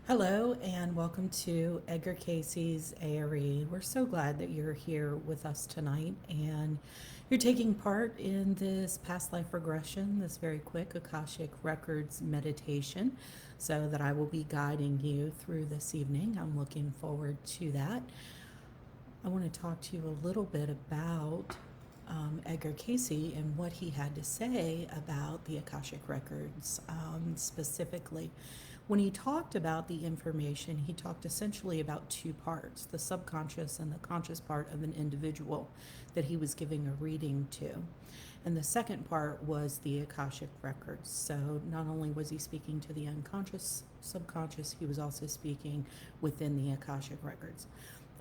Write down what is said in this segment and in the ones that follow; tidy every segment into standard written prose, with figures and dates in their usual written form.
Hello and welcome to Edgar Casey's ARE. We're so glad that you're here with us tonight and you're taking part in this past life regression, this very quick Akashic Records meditation, so that I will be guiding you through this evening. I'm looking forward to that. I want to talk to you a little bit about Edgar Casey and what he had to say about the Akashic Records specifically. When he talked about the information, he talked essentially about two parts, the subconscious and the conscious part of an individual that he was giving a reading to. And the second part was the Akashic Records. So not only was he speaking to the unconscious, subconscious, he was also speaking within the Akashic Records.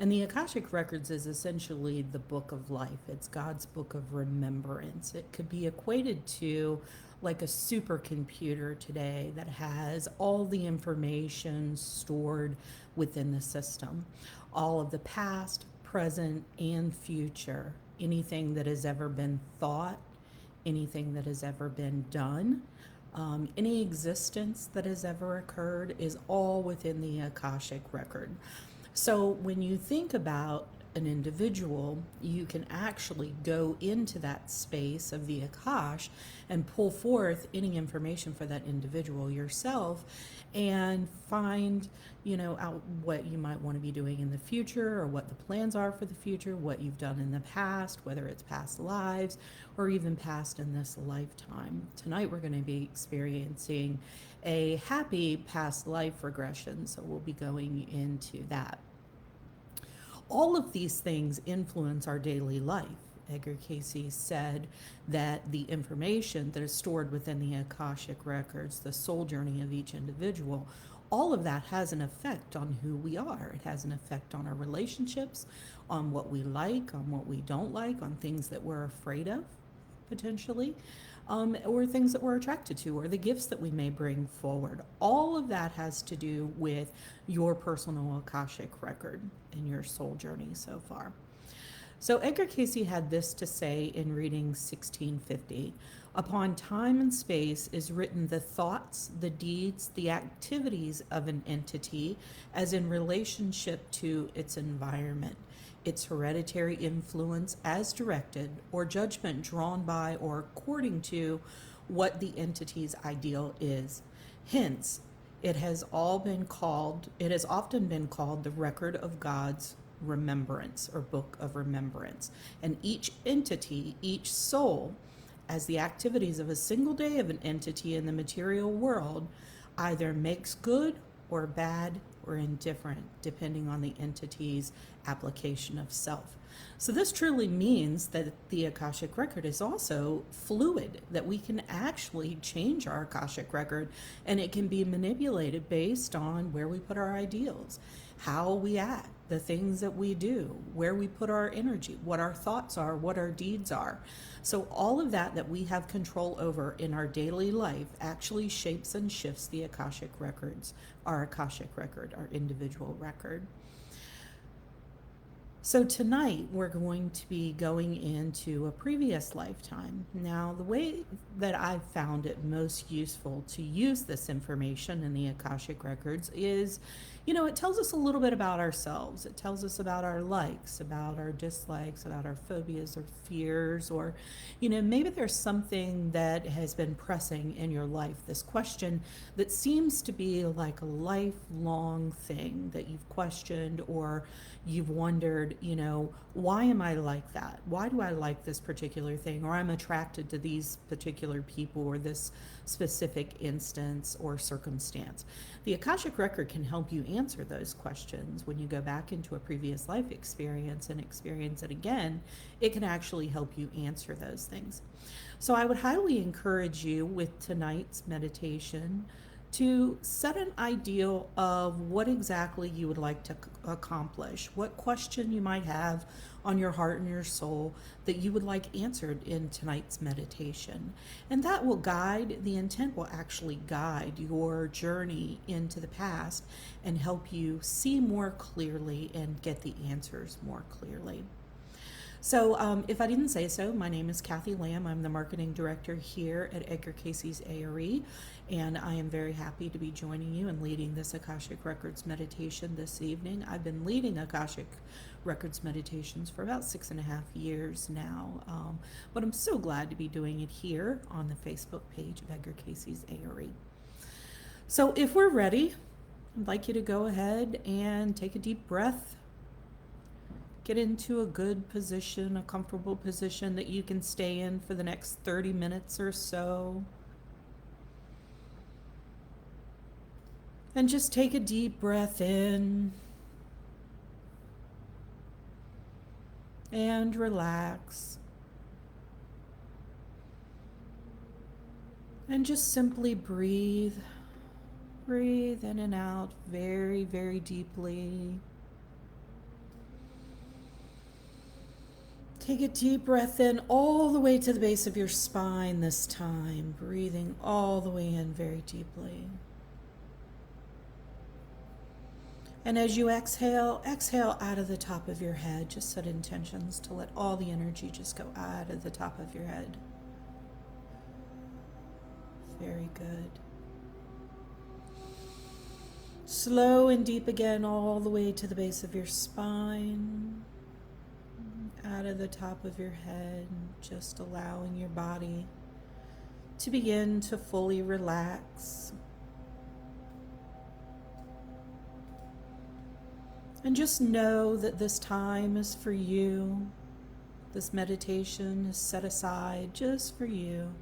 And the Akashic Records is essentially the book of life. It's God's book of remembrance. It could be equated to like a supercomputer today that has all the information stored within the system, all of the past, present, and future, anything that has ever been thought, anything that has ever been done. Any existence that has ever occurred is all within the Akashic record. So when you think about an individual, you can actually go into that space of the Akash and pull forth any information for that individual yourself and find, out what you might want to be doing in the future or what the plans are for the future, what you've done in the past, whether it's past lives or even past in this lifetime. Tonight we're going to be experiencing a happy past life regression, so we'll be going into that. All of these things influence our daily life. Edgar Casey said that the information that is stored within the Akashic records, the soul journey of each individual, all of that has an effect on who we are. It has an effect on our relationships, on what we like, on what we don't like, on things that we're afraid of, potentially, or things that we're attracted to, or the gifts that we may bring forward. All of that has to do with your personal Akashic record and your soul journey so far. So Edgar Casey had this to say in reading 1650. Upon time and space is written the thoughts, the deeds, the activities of an entity as in relationship to its environment, its hereditary influence as directed, or judgment drawn by or according to what the entity's ideal is. Hence, it has often been called the record of God's remembrance or book of remembrance. And each entity, each soul, as the activities of a single day of an entity in the material world, either makes good or bad or indifferent, depending on the entity's application of self. So this truly means that the Akashic record is also fluid, that we can actually change our Akashic record and it can be manipulated based on where we put our ideals, how we act, the things that we do, where we put our energy, what our thoughts are, what our deeds are. So all of that we have control over in our daily life actually shapes and shifts the Akashic records, our Akashic record, our individual record. So tonight we're going to be going into a previous lifetime. Now, the way that I've found it most useful to use this information in the Akashic records is, it tells us a little bit about ourselves. It tells us about our likes, about our dislikes, about our phobias or fears, or, maybe there's something that has been pressing in your life, this question that seems to be like a lifelong thing that you've questioned or you've wondered, why am I like that? Why do I like this particular thing? Or I'm attracted to these particular people or this specific instance or circumstance. The Akashic record can help you answer those questions. When you go back into a previous life experience and experience it again, it can actually help you answer those things. So I would highly encourage you with tonight's meditation to set an ideal of what exactly you would like to accomplish, what question you might have on your heart and your soul that you would like answered in tonight's meditation. And that will guide, the intent will actually guide your journey into the past and help you see more clearly and get the answers more clearly. So, if I didn't say so, my name is Kathy Lamm. I'm the marketing director here at Edgar Casey's ARE, and I am very happy to be joining you and leading this Akashic Records meditation this evening. I've been leading Akashic Records meditations for about 6.5 years now, but I'm so glad to be doing it here on the Facebook page of Edgar Casey's ARE. So, if we're ready, I'd like you to go ahead and take a deep breath. Get into a good position, a comfortable position that you can stay in for the next 30 minutes or so. And just take a deep breath in and relax. And just simply breathe. Breathe in and out very, very deeply. Take a deep breath in all the way to the base of your spine this time, breathing all the way in very deeply. And as you exhale, exhale out of the top of your head. Just set intentions to let all the energy just go out of the top of your head. Very good. Slow and deep again all the way to the base of your spine. Out of the top of your head, just allowing your body to begin to fully relax. And just know that this time is for you. This meditation is set aside just for you.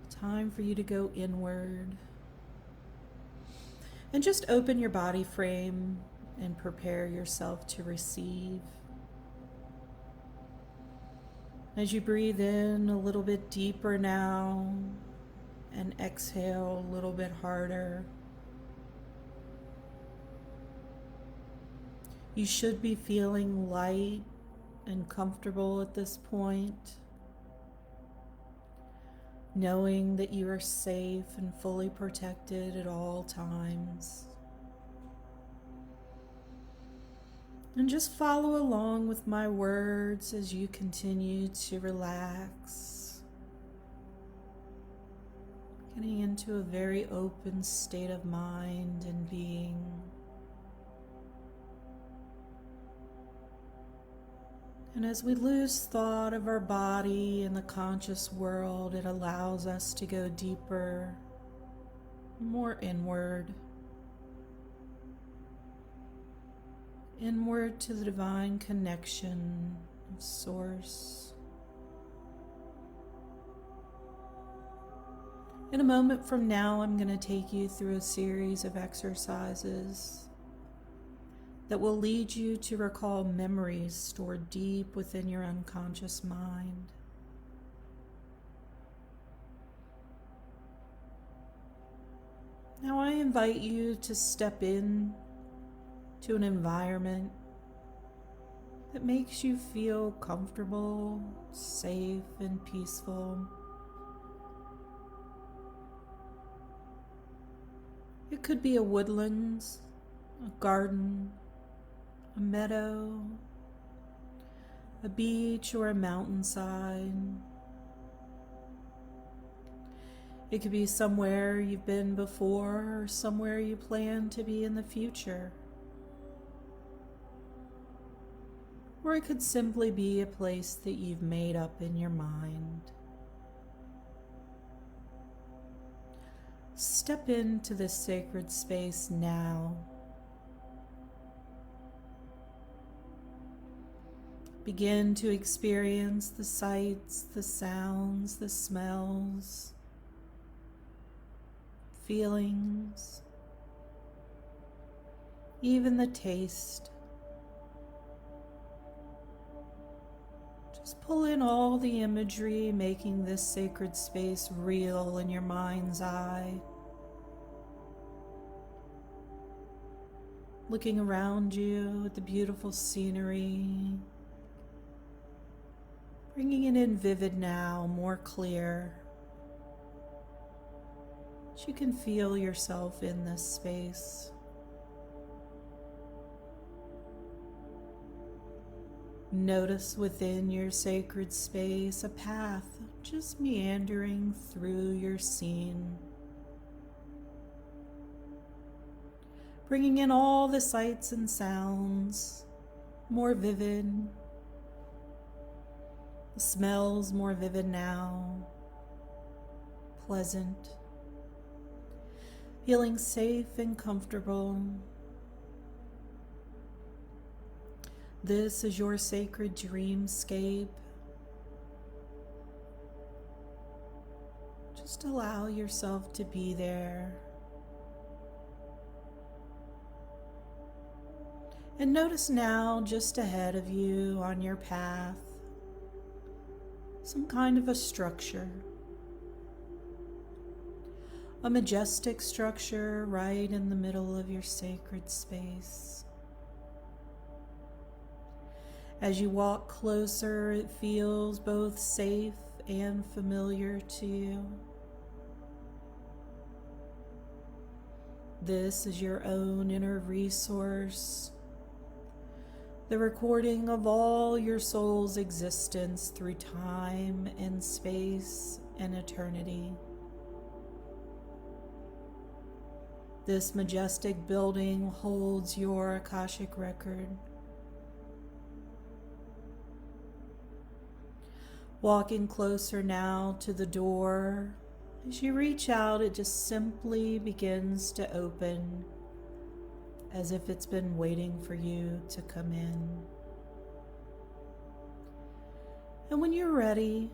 Time for you to go inward. And just open your body frame and prepare yourself to receive. As you breathe in a little bit deeper now and exhale a little bit harder, you should be feeling light and comfortable at this point, knowing that you are safe and fully protected at all times. And just follow along with my words as you continue to relax, getting into a very open state of mind and being. And as we lose thought of our body and the conscious world, it allows us to go deeper, more inward to the divine connection of Source. In a moment from now, I'm going to take you through a series of exercises that will lead you to recall memories stored deep within your unconscious mind. Now I invite you to step in to an environment that makes you feel comfortable, safe, and peaceful. It could be a woodlands, a garden, a meadow, a beach, or a mountainside. It could be somewhere you've been before or somewhere you plan to be in the future. Or it could simply be a place that you've made up in your mind. Step into this sacred space now. Begin to experience the sights, the sounds, the smells, feelings, even the taste. Just pull in all the imagery, making this sacred space real in your mind's eye. Looking around you at the beautiful scenery, bringing it in vivid now, more clear. So you can feel yourself in this space. Notice within your sacred space a path just meandering through your scene, bringing in all the sights and sounds, more vivid, the smells more vivid now, pleasant, feeling safe and comfortable. This is your sacred dreamscape. Just allow yourself to be there. And notice now, just ahead of you on your path, some kind of a structure. A majestic structure right in the middle of your sacred space. As you walk closer, it feels both safe and familiar to you. This is your own inner resource, the recording of all your soul's existence through time and space and eternity. This majestic building holds your Akashic record. Walking closer now to the door, as you reach out, it just simply begins to open, as if it's been waiting for you to come in. And when you're ready,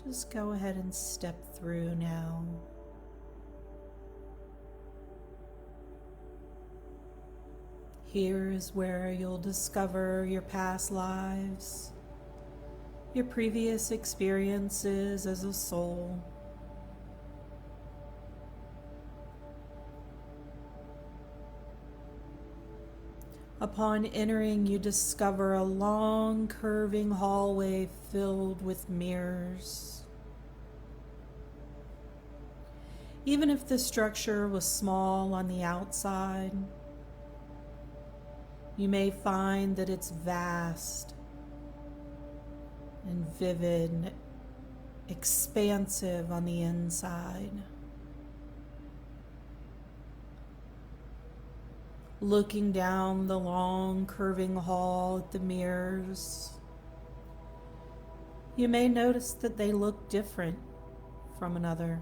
just go ahead and step through now. Here is where you'll discover your past lives, your previous experiences as a soul. Upon entering, you discover a long, curving hallway filled with mirrors. Even if the structure was small on the outside, you may find that it's vast and vivid, expansive on the inside. Looking down the long, curving hall at the mirrors, you may notice that they look different from another.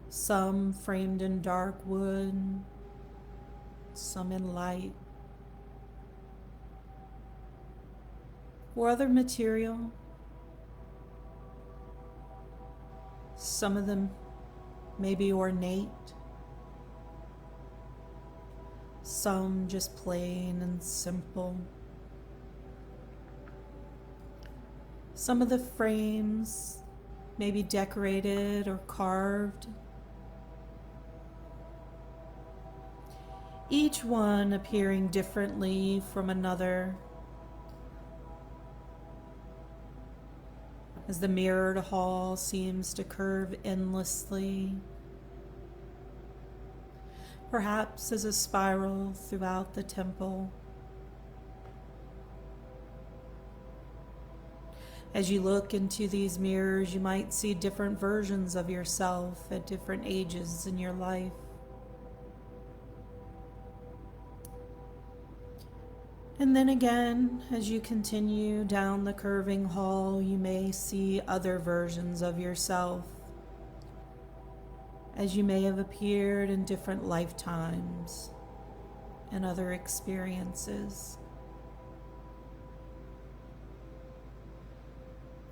Some framed in dark wood, some in light, or other material. Some of them may be ornate, some just plain and simple. Some of the frames may be decorated or carved, each one appearing differently from another, as the mirrored hall seems to curve endlessly, perhaps as a spiral throughout the temple. As you look into these mirrors, you might see different versions of yourself at different ages in your life. And then again, as you continue down the curving hall, you may see other versions of yourself, as you may have appeared in different lifetimes and other experiences.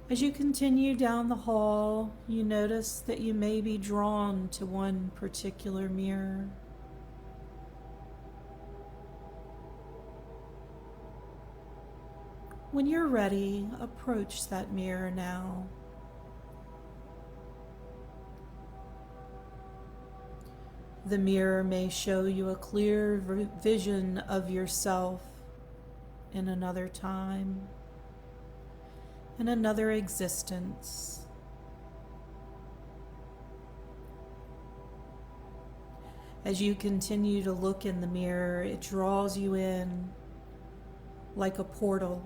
As you continue down the hall, you notice that you may be drawn to one particular mirror. When you're ready, approach that mirror now. The mirror may show you a clear vision of yourself in another time, in another existence. As you continue to look in the mirror, it draws you in, like a portal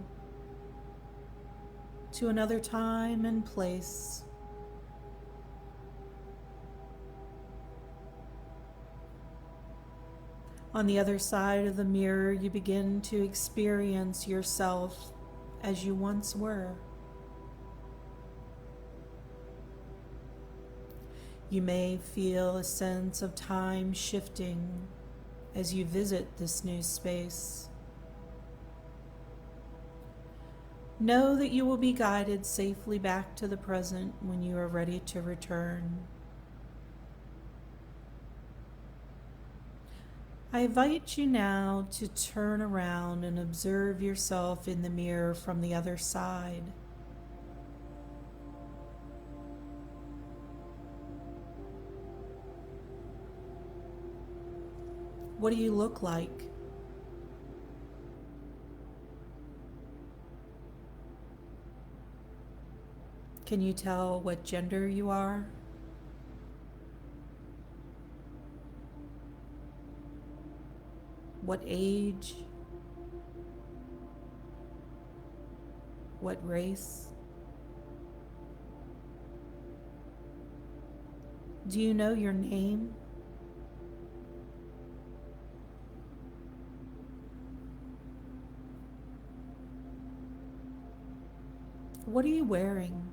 to another time and place. On the other side of the mirror, you begin to experience yourself as you once were. You may feel a sense of time shifting as you visit this new space. Know that you will be guided safely back to the present when you are ready to return. I invite you now to turn around and observe yourself in the mirror from the other side. What do you look like? Can you tell what gender you are? What age? What race? Do you know your name? What are you wearing?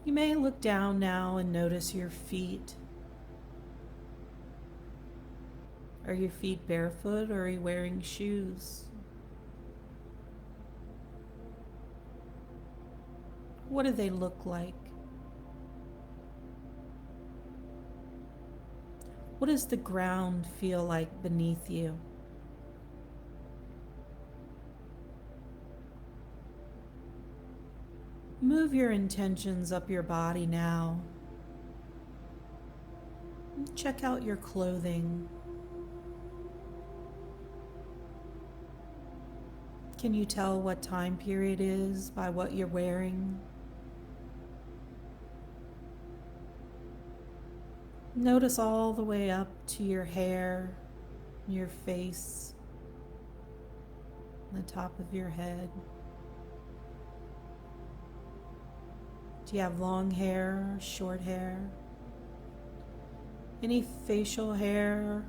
You may look down now and notice your feet. Are your feet barefoot or are you wearing shoes? What do they look like? What does the ground feel like beneath you? Move your intentions up your body now. Check out your clothing. Can you tell what time period is by what you're wearing? Notice all the way up to your hair, your face, the top of your head. Do you have long hair or short hair? Any facial hair?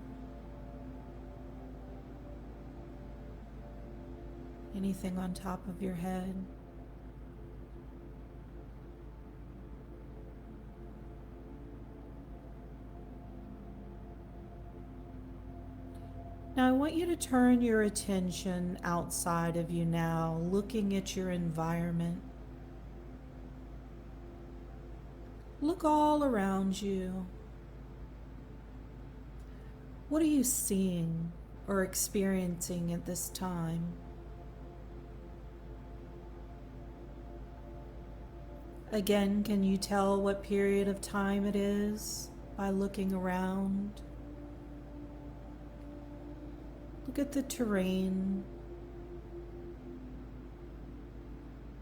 Anything on top of your head? Now I want you to turn your attention outside of you now, looking at your environment. Look all around you. What are you seeing or experiencing at this time? Again, can you tell what period of time it is by looking around? Look at the terrain,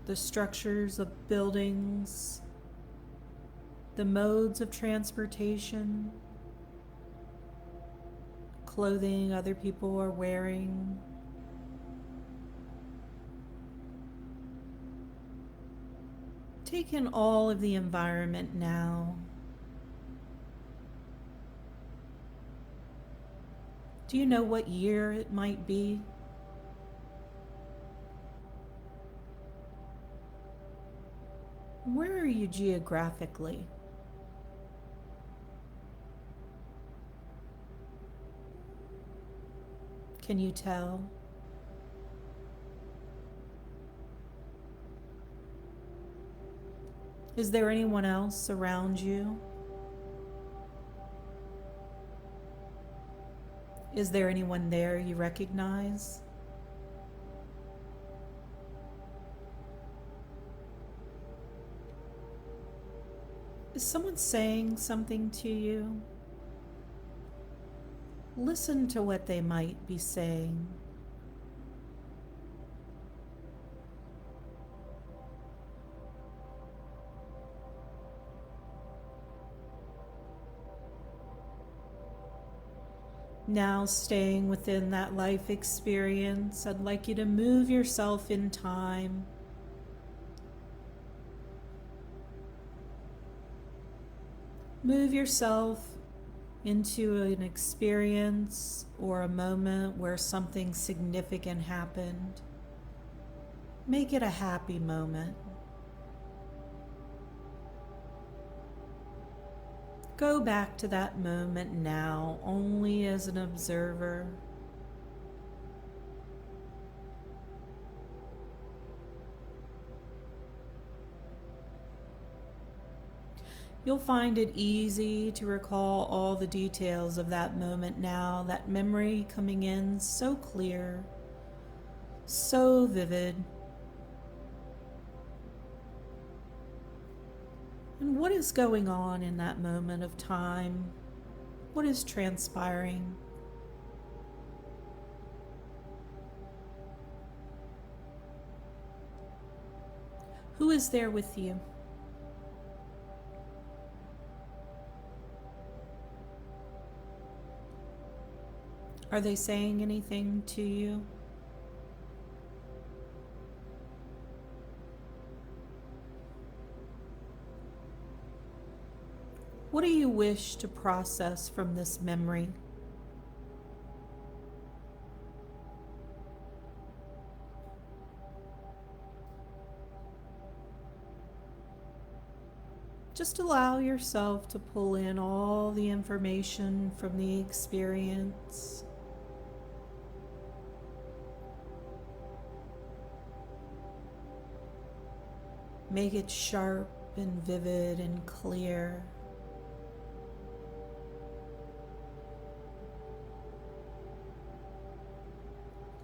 the structures of buildings, the modes of transportation, clothing other people are wearing. Take in all of the environment now. Do you know what year it might be? Where are you geographically? Can you tell? Is there anyone else around you? Is there anyone there you recognize? Is someone saying something to you? Listen to what they might be saying. Now, staying within that life experience, I'd like you to move yourself in time. Move yourself into an experience or a moment where something significant happened. Make it a happy moment. Go back to that moment now, only as an observer. You'll find it easy to recall all the details of that moment now, that memory coming in so clear, so vivid. And what is going on in that moment of time? What is transpiring? Who is there with you? Are they saying anything to you? What do you wish to process from this memory? Just allow yourself to pull in all the information from the experience. Make it sharp and vivid and clear.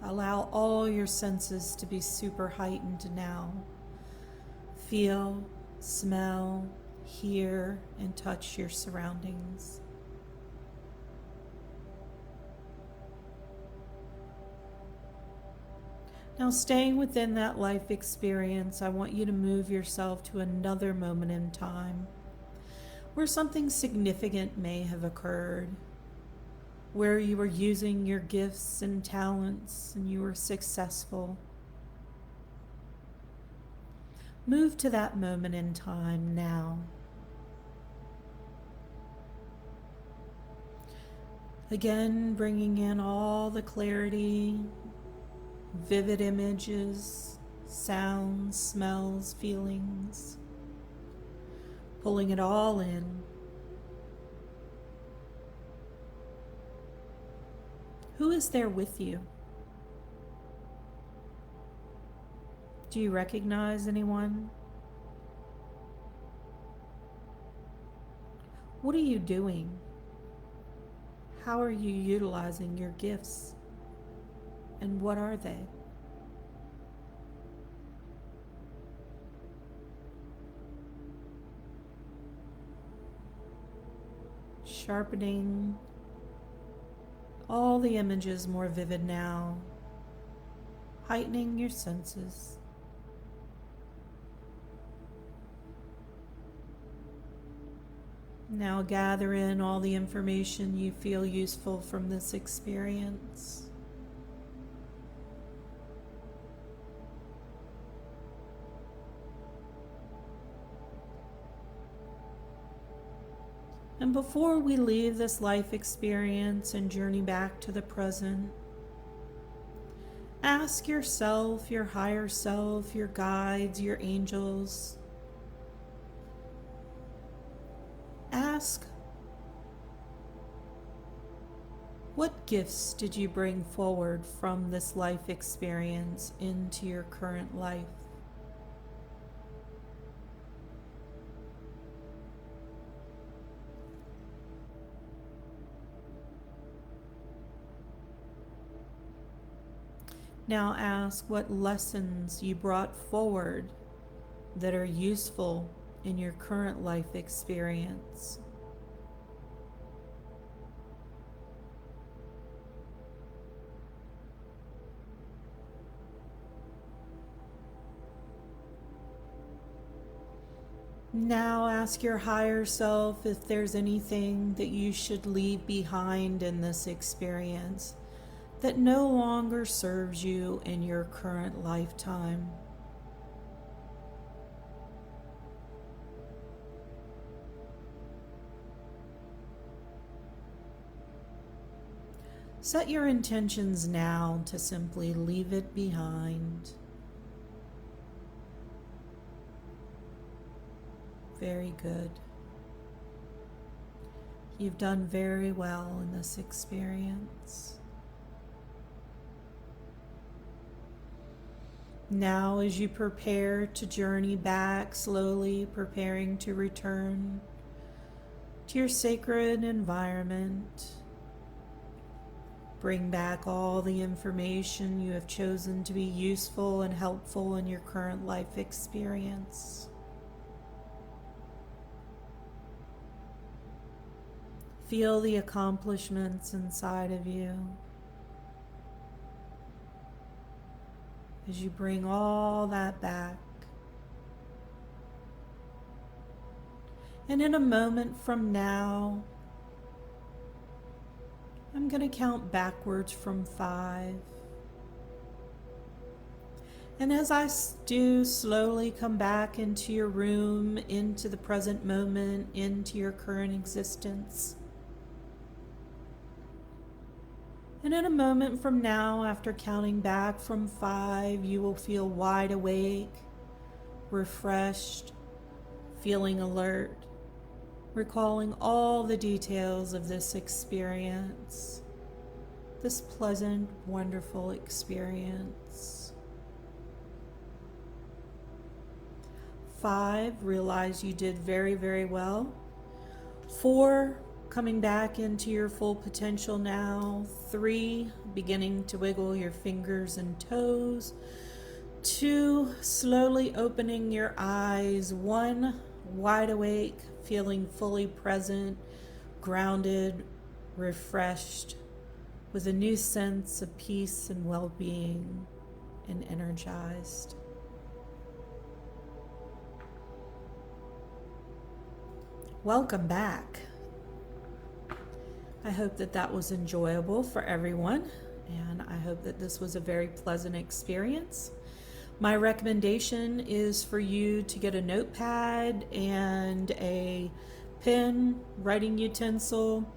Allow all your senses to be super heightened now. Feel, smell, hear, and touch your surroundings. Now, staying within that life experience, I want you to move yourself to another moment in time where something significant may have occurred, where you were using your gifts and talents and you were successful. Move to that moment in time now. Again, bringing in all the clarity, vivid images, sounds, smells, feelings, pulling it all in. Who is there with you? Do you recognize anyone? What are you doing? How are you utilizing your gifts? And what are they? Sharpening all the images more vivid now, heightening your senses. Now gather in all the information you feel useful from this experience. And before we leave this life experience and journey back to the present, ask yourself, your higher self, your guides, your angels, ask, what gifts did you bring forward from this life experience into your current life? Now ask what lessons you brought forward that are useful in your current life experience. Now ask your higher self if there's anything that you should leave behind in this experience that no longer serves you in your current lifetime. Set your intentions now to simply leave it behind. Very good. You've done very well in this experience. Now, as you prepare to journey back, slowly preparing to return to your sacred environment, bring back all the information you have chosen to be useful and helpful in your current life experience. Feel the accomplishments inside of you as you bring all that back. And in a moment from now, I'm going to count backwards from 5. And as I do, slowly come back into your room, into the present moment, into your current existence. And in a moment from now, after counting back from 5, you will feel wide awake, refreshed, feeling alert, recalling all the details of this experience, this pleasant, wonderful experience. 5, realize you did very, very well. 4, coming back into your full potential now. 3, beginning to wiggle your fingers and toes. 2, slowly opening your eyes. 1, wide awake, feeling fully present, grounded, refreshed, with a new sense of peace and well-being, and energized. Welcome back. I hope that that was enjoyable for everyone, and I hope that this was a very pleasant experience. My recommendation is for you to get a notepad and a pen, writing utensil,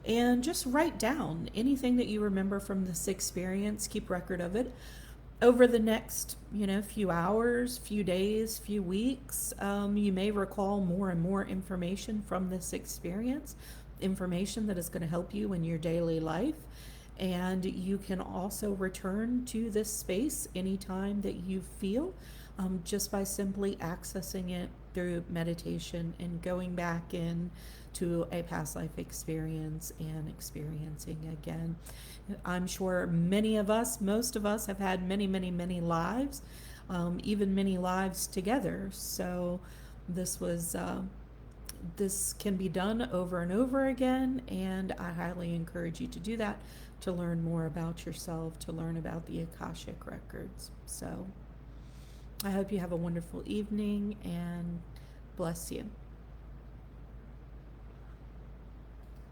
and just write down anything that you remember from this experience. Keep record of it. Over the next, few hours, few days, few weeks, you may recall more and more information from this experience, information that is going to help you in your daily life. And you can also return to this space anytime that you feel, just by simply accessing it through meditation and going back in to a past life experience and experiencing again. I'm sure many of us, most of us, have had many, many, many lives, even many lives together. So this can be done over and over again, and I highly encourage you to do that, to learn more about yourself, to learn about the Akashic records. So I hope you have a wonderful evening, and bless you.